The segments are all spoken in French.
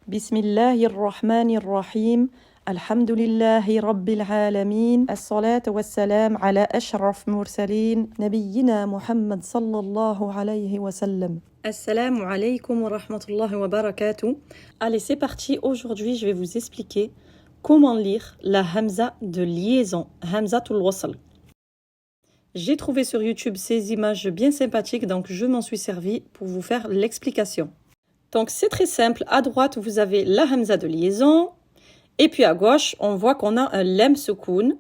بسم الله الرحمن الرحيم الحمد لله رب العالمين الصلاة والسلام على أشرف مرسلين نبينا محمد صلى الله عليه وسلم. Assalamu alaikum wa rahmatullahi wa barakatuh. Allez, c'est parti. Aujourd'hui, je vais vous expliquer comment lire la hamza de liaison, hamzatul wasl. J'ai trouvé sur YouTube ces images bien sympathiques, donc je m'en suis servi pour vous faire l'explication. Donc c'est très simple, à droite vous avez la hamza de liaison, et puis à gauche on voit qu'on a un lem soukoun.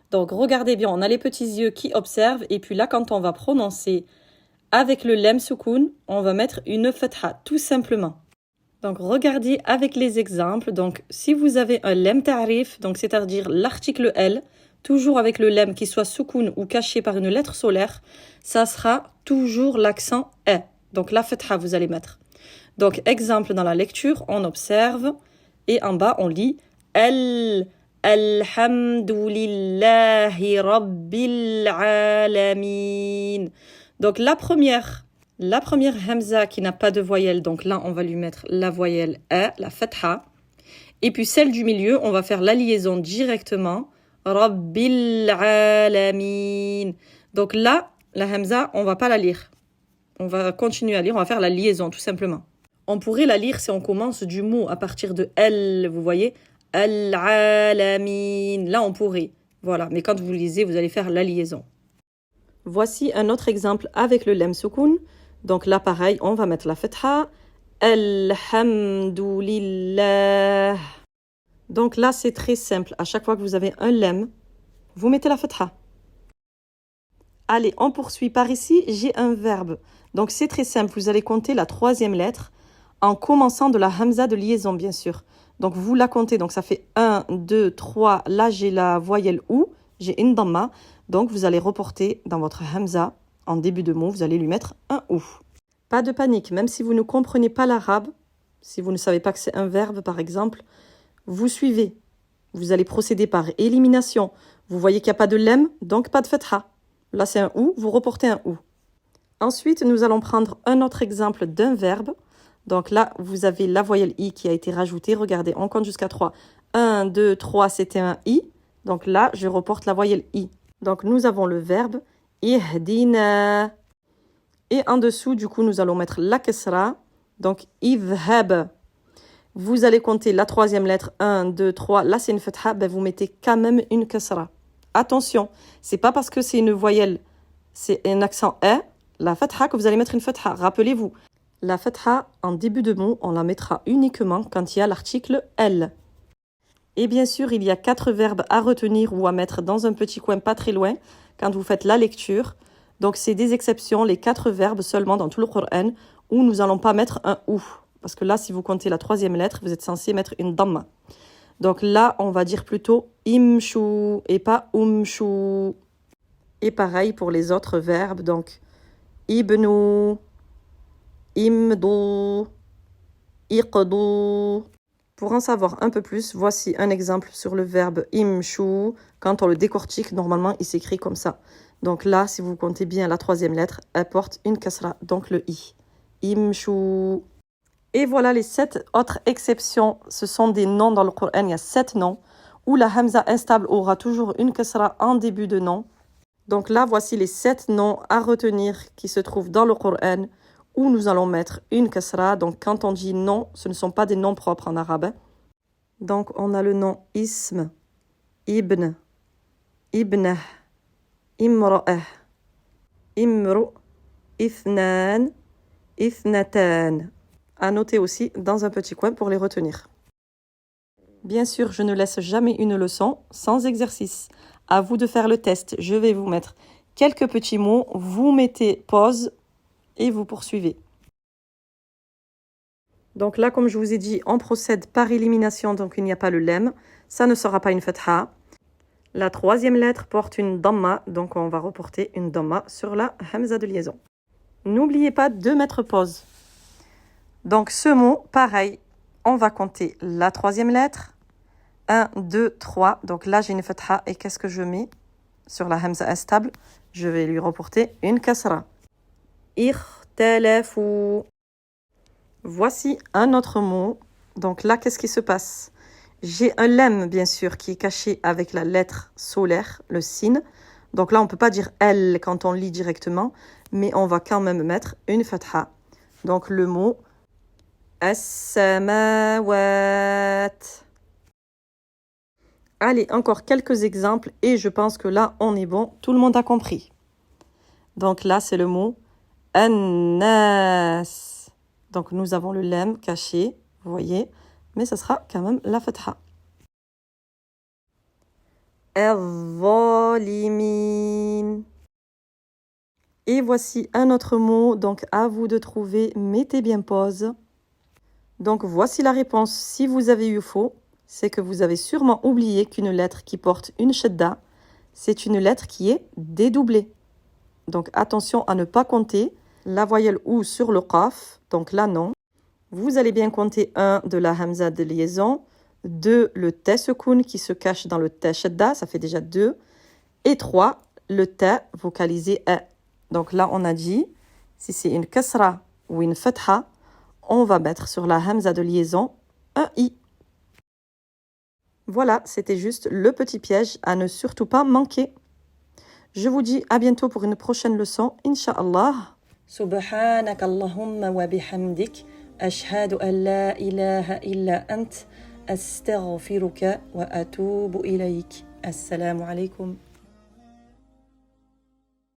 Donc regardez bien, on a les petits yeux qui observent, et puis là quand on va prononcer avec le lem soukoun, on va mettre une fatha, tout simplement. Donc regardez avec les exemples, donc si vous avez un lem ta'rif, donc c'est-à-dire l'article L, toujours avec le lem qui soit soukoun ou caché par une lettre solaire, ça sera toujours l'accent E, donc la fatha vous allez mettre. Donc, exemple dans la lecture, on observe et en bas, on lit Alhamdulillahi Rabbil Alamin. Donc, la première hamza qui n'a pas de voyelle, donc là, on va lui mettre la voyelle E, la fatha. Et puis, celle du milieu, on va faire la liaison directement. Rabbil Alamin. Donc là, la hamza, on va pas la lire. On va continuer à lire, on va faire la liaison, tout simplement. On pourrait la lire si on commence du mot à partir de L, vous voyez, Al-Alamin, là on pourrait, voilà, mais quand vous lisez, vous allez faire la liaison. Voici un autre exemple avec le lem soukoun, donc là pareil, on va mettre la fatha, Alhamdulillah. Donc là c'est très simple, à chaque fois que vous avez un lem, vous mettez la fatha. Allez, on poursuit par ici, j'ai un verbe, donc c'est très simple, vous allez compter la troisième lettre, en commençant de la hamza de liaison, bien sûr. Donc, vous la comptez. Donc, ça fait 1, 2, 3. Là, j'ai la voyelle OU. J'ai une damma. Donc, vous allez reporter dans votre hamza, en début de mot, vous allez lui mettre un OU. Pas de panique. Même si vous ne comprenez pas l'arabe, si vous ne savez pas que c'est un verbe, par exemple, vous suivez. Vous allez procéder par élimination. Vous voyez qu'il n'y a pas de lem, donc pas de fatha. Là, c'est un OU. Vous reportez un OU. Ensuite, nous allons prendre un autre exemple d'un verbe. Donc là, vous avez la voyelle I qui a été rajoutée. Regardez, on compte jusqu'à 3. 1, 2, 3, c'était un I. Donc là, je reporte la voyelle I. Donc nous avons le verbe ihdina. Et en dessous, du coup, nous allons mettre la kasra. Donc idhab. Vous allez compter la troisième lettre. 1, 2, 3. Là, c'est une fatha. Ben, vous mettez quand même une kasra. Attention, c'est pas parce que c'est une voyelle, c'est un accent E, la fatha, que vous allez mettre une fatha. Rappelez-vous. La fatha, en début de mot, on la mettra uniquement quand il y a l'article L. Et bien sûr, il y a 4 verbes à retenir ou à mettre dans un petit coin pas très loin quand vous faites la lecture. Donc, c'est des exceptions, les 4 verbes seulement dans tout le Coran où nous n'allons pas mettre un ou. Parce que là, si vous comptez la troisième lettre, vous êtes censé mettre une damma. Donc là, on va dire plutôt imshu et pas umshu. Et pareil pour les autres verbes, donc ibnu, imdu, iqdu. Pour en savoir un peu plus, voici un exemple sur le verbe imshu. Quand on le décortique, normalement, il s'écrit comme ça. Donc là, si vous comptez bien la troisième lettre, elle porte une kasra, donc le i. Imshu. Et voilà les 7 autres exceptions. Ce sont des noms dans le Coran. Il y a 7 noms où la hamza instable aura toujours une kasra en début de nom. Donc là, voici les 7 noms à retenir qui se trouvent dans le Coran, où nous allons mettre une kasra. Donc, quand on dit nom, ce ne sont pas des noms propres en arabe. Donc, on a le nom ism, ibn, ibnah, imra'ah, imru, ithnan, ithnatan. À noter aussi dans un petit coin pour les retenir. Bien sûr, je ne laisse jamais une leçon sans exercice. À vous de faire le test. Je vais vous mettre quelques petits mots. Vous mettez pause et vous poursuivez. Donc là, comme je vous ai dit, on procède par élimination, donc il n'y a pas le lem. Ça ne sera pas une fatha. La troisième lettre porte une damma, donc on va reporter une damma sur la hamza de liaison. N'oubliez pas de mettre pause. Donc ce mot, pareil, on va compter la troisième lettre. 1, 2, 3. Donc là, j'ai une fatha et qu'est-ce que je mets sur la hamza instable? Je vais lui reporter une kasra. Ikhtalafu. Voici un autre mot Donc là, qu'est-ce qui se passe? J'ai un lemme, bien sûr, qui est caché avec la lettre solaire, le sin. Donc là, on ne peut pas dire L quand on lit directement, mais on va quand même mettre une fatha. Donc le mot as-samawat. Allez, encore quelques exemples et je pense que là, on est bon. Tout le monde a compris. Donc là, c'est le mot an-nas. Donc nous avons le lemme caché, vous voyez, mais ce sera quand même la fatha. Al-zalimin. Et voici un autre mot, donc à vous de trouver, mettez bien pause. Donc voici la réponse. Si vous avez eu faux, c'est que vous avez sûrement oublié qu'une lettre qui porte une shadda, c'est une lettre qui est dédoublée. Donc attention à ne pas compter la voyelle ou sur le qaf, donc là non. Vous allez bien compter 1 de la hamza de liaison, 2 le ta sekoun qui se cache dans le ta shadda, ça fait déjà 2, et 3 le ta vocalisé a. Donc là on a dit, si c'est une kasra ou une fatha, on va mettre sur la hamza de liaison un i. Voilà, c'était juste le petit piège à ne surtout pas manquer. Je vous dis à bientôt pour une prochaine leçon, Inch'Allah. Subhanak Allahumma wa bihamdik, ashhadu an la ilaha illa ant, astaghfiruka wa atubu ilayk. Assalamu alaikum.